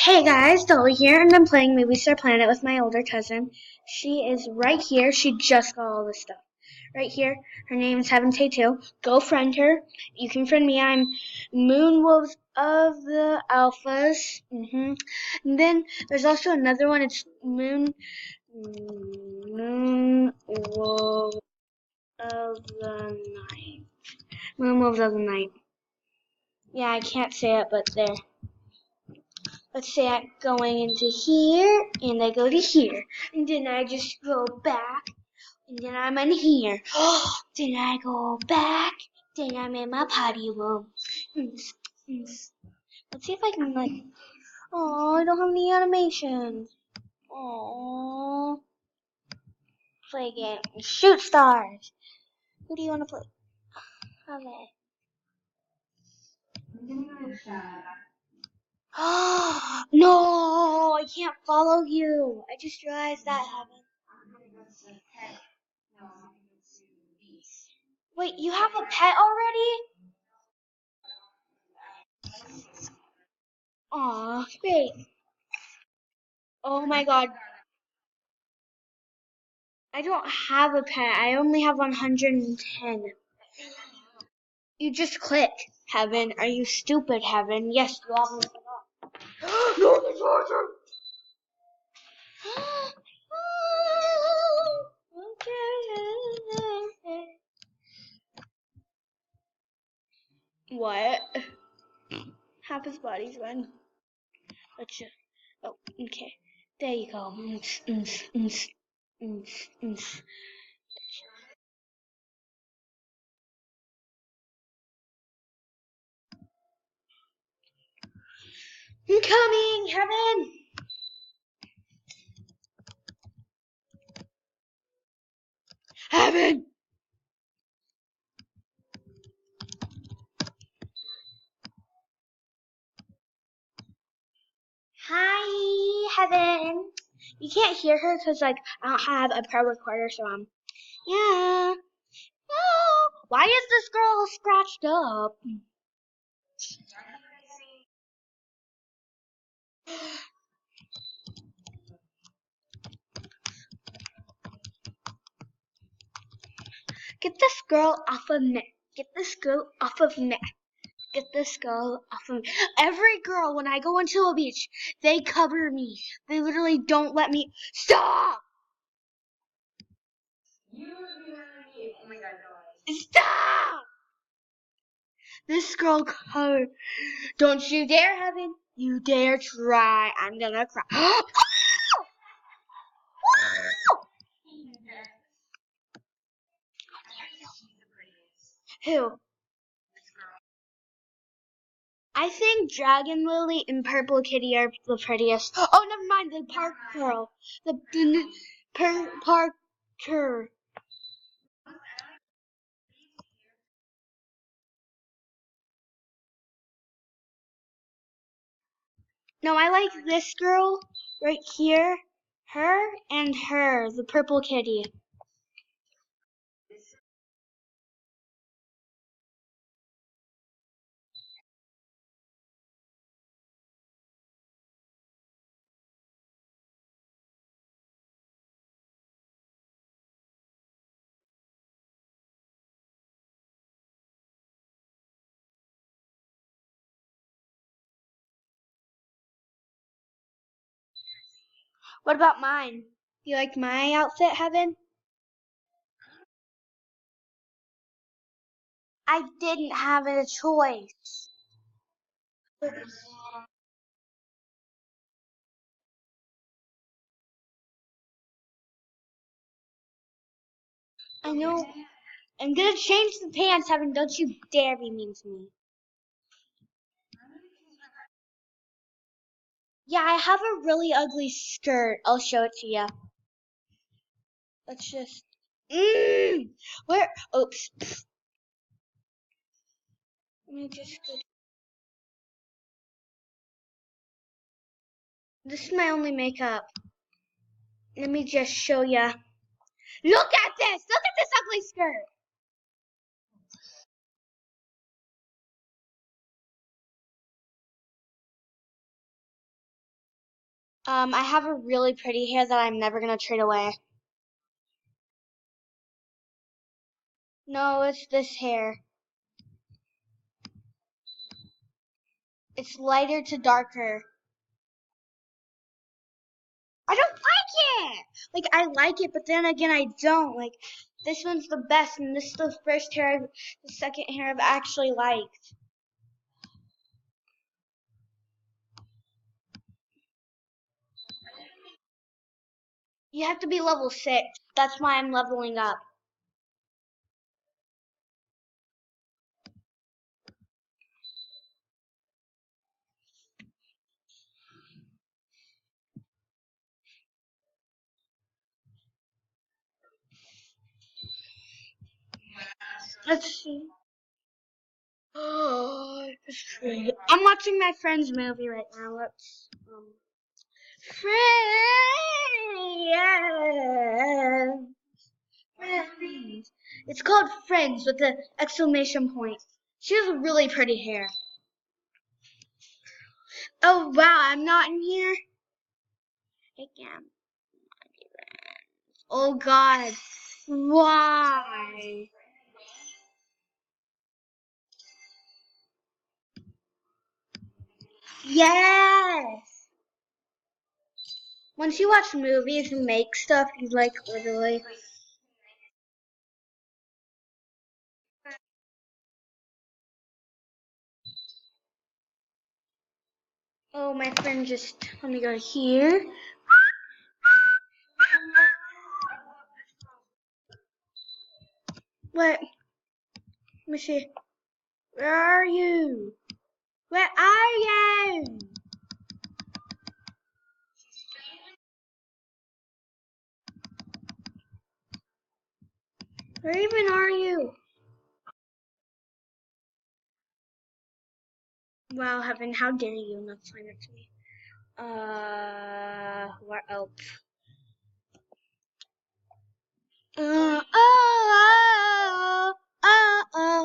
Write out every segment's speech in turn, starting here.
Hey guys, Dolly here, and I'm playing Movie Star Planet with my older cousin. She is right here. She just got all this stuff. Right here. Her name is Heaven Tattoo. Go friend her. You can friend me. I'm Moonwolves of the Alphas. And then there's also another one. It's Moonwolves of the Night. Moonwolves of the Night. Yeah, I can't say it, but there. Let's say I'm going into here, and I go to here, and then I just go back, and then I'm in here. Then I go back, then I'm in my potty room. Let's see if I can, oh, I don't have any animations. Oh, play game. Shoot stars. Who do you want to play? Okay. No, I can't follow you. I just realized that happened. Wait, you have a pet already? Aw, great. Oh my god. I don't have a pet. I only have 110. You just click, Heaven. Are you stupid, Heaven? Yes, you obviously are. No, the charger! Okay. What? Half his body's gone. Let's just. Oh, okay. There you go. I'm coming, Heaven! Heaven! Hi, Heaven. You can't hear her because, I don't have a pro recorder, so yeah. Oh, why is this girl scratched up? Get this girl off of me. Get this girl off of me. Get this girl off of me. Every girl, when I go into a beach, they cover me. They literally don't let me. Stop! Stop! This girl covered. Don't you dare, Heaven. You dare try. I'm gonna cry. Who? I think Dragon Lily and Purple Kitty are the prettiest. Oh, never mind. The park girl. The Parker. No, I like this girl right here. Her and her. The Purple Kitty. What about mine? You like my outfit, Heaven? I didn't have a choice. I know. I'm gonna change the pants, Heaven. Don't you dare be mean to me. Yeah, I have a really ugly skirt. I'll show it to you. Let's just. Where? Oops. Let me just. This is my only makeup. Let me just show ya. Look at this! Look at this ugly skirt! I have a really pretty hair that I'm never gonna trade away. No, it's this hair. It's lighter to darker. I don't like it! Like, I like it, but then again, I don't. Like, this one's the best, and this is the the second hair I've actually liked. You have to be level 6. That's why I'm leveling up. Let's see. Oh, it's great. I'm watching my friend's movie right now. Let's, Friends. Friends. It's called Friends with an exclamation point. She has a really pretty hair. Oh wow, I'm not in here. Again. Oh God, why? Yes. Once you watch movies and make stuff, you like literally. Oh, my friend just. Let me go here. What? Let me see. Where are you? Where are you? Where even are you? Wow, Heaven, how dare you not sign it to me? What else? Oh, oh, oh,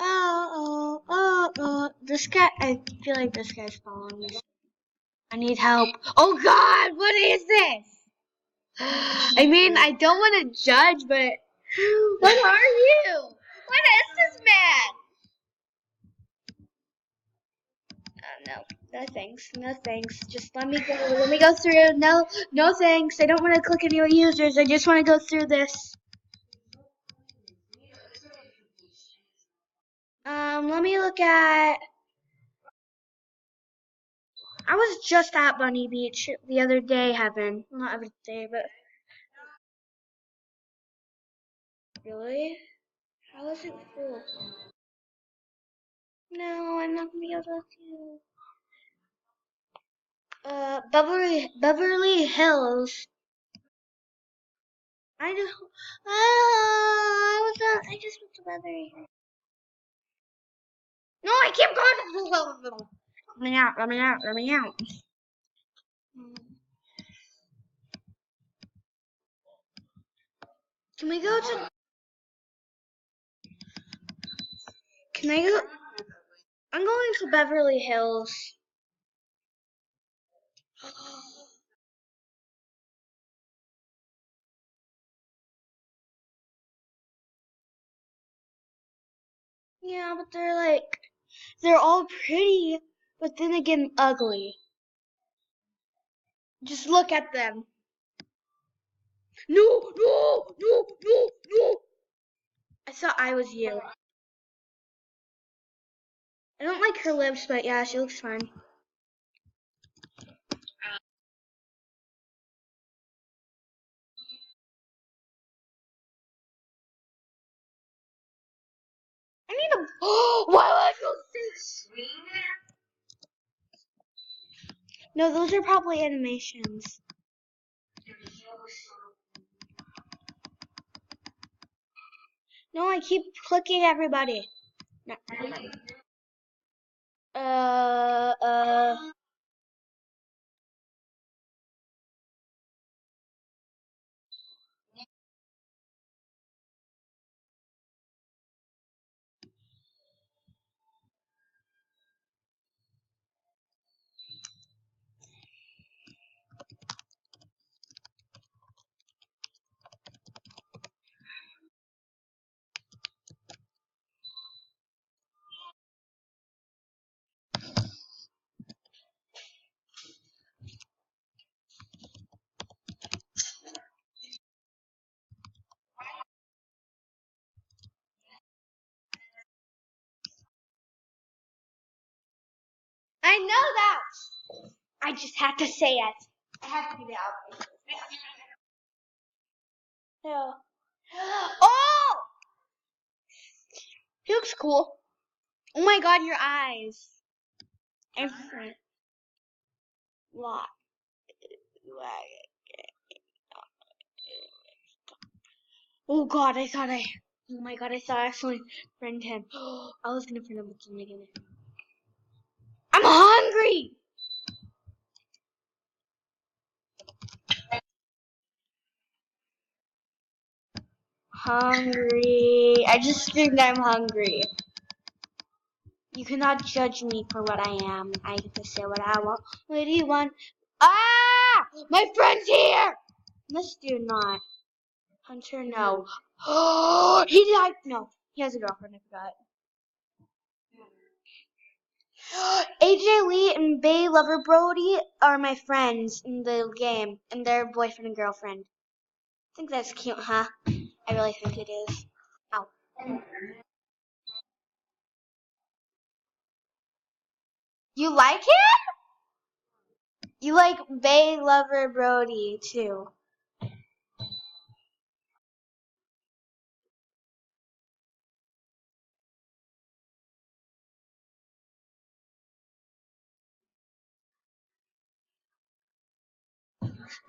oh, oh, oh. This guy, I feel like this guy's following me. I need help. Oh God, what is this? I mean, I don't want to judge, but what are you? What is this man? No thanks, no thanks. Just let me go. Let me go through. No thanks. I don't want to click any users. I just want to go through this. Let me look at. I was just at Bunny Beach the other day, Heaven. Not every day, but really? How is it full? No, I'm not gonna be able to look you. Beverly Hills. I know. I just went to Beverly Hills. No, I keep going. Let me out. Let me out. Let me out. Can we go to? Can I go? I'm going to Beverly Hills. Yeah, but they're all pretty, but then again ugly. Just look at them. No, no, no, no, no. I thought I was you. I don't like her lips, but yeah, she looks fine. I need a. Oh, why would I go this? No, those are probably animations. No, I keep clicking everybody. No. Uh, uh. I know that. I just had to say it. I have to be the outfit. Yeah. Oh! He looks cool. Oh my god, your eyes. Different. Lot. Oh god, oh my god, I thought I actually friend him. I was gonna friend him with something again. I'm hungry! Hungry. I just think I'm hungry. You cannot judge me for what I am. I get to say what I want. What do you want? Ah! My friend's here! Unless you're not. Hunter, no. Oh, he died. No, he has a girlfriend. I forgot. AJ Lee and Bay Lover Brody are my friends in the game, and they're boyfriend and girlfriend. I think that's cute, huh? I really think it is. Ow. You like him? You like Bay Lover Brody too.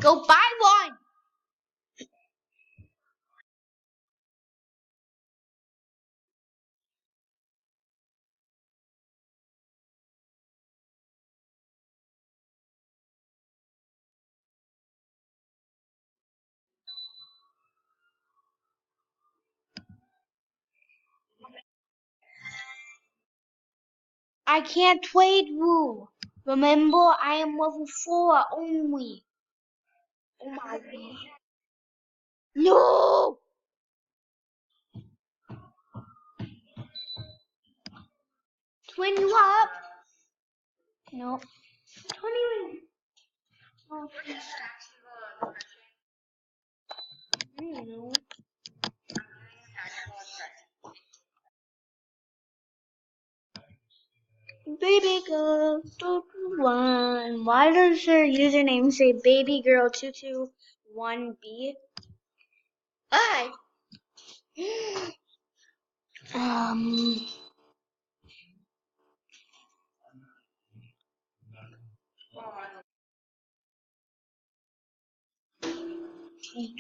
Go buy one. I can't trade you. Remember, I am level 4 only. Oh my god. No! Twin you up? No. Don't even. Oh, I don't know. Baby girl 221. Why does her username say baby girl 221B? Why? Um,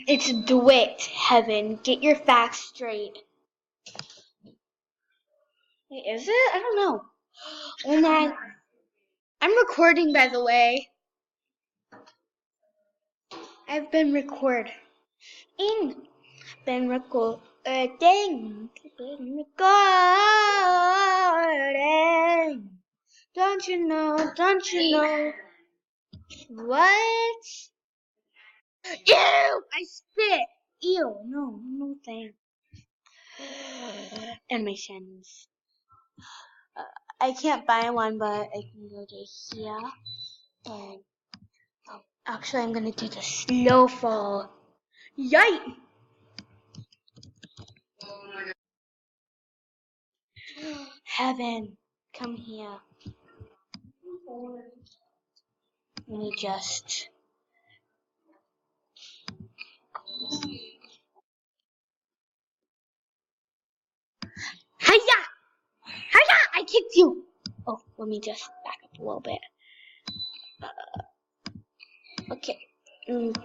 it's DeWitt, Heaven. Get your facts straight. Wait, is it? I don't know. Oh my. I'm recording, by the way. I've been recording. Been recording. Been recording. Don't you know? Don't you know? What? Ew! I spit. Ew! No, no thanks. Animations. I can't buy one, but I can go to here. And actually, I'm gonna do the slow fall. Yikes! Heaven, come here. Let me just. Hiya! Hiya! I kicked you! Oh, let me just back up a little bit. Okay.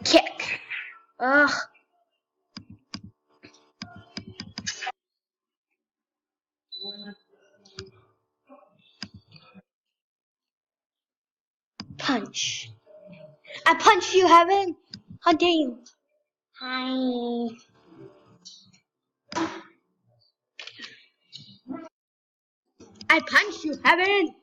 Kick. Ugh. Punch. I punch you, Heaven. How dare you? Hi. I punch you, Heaven.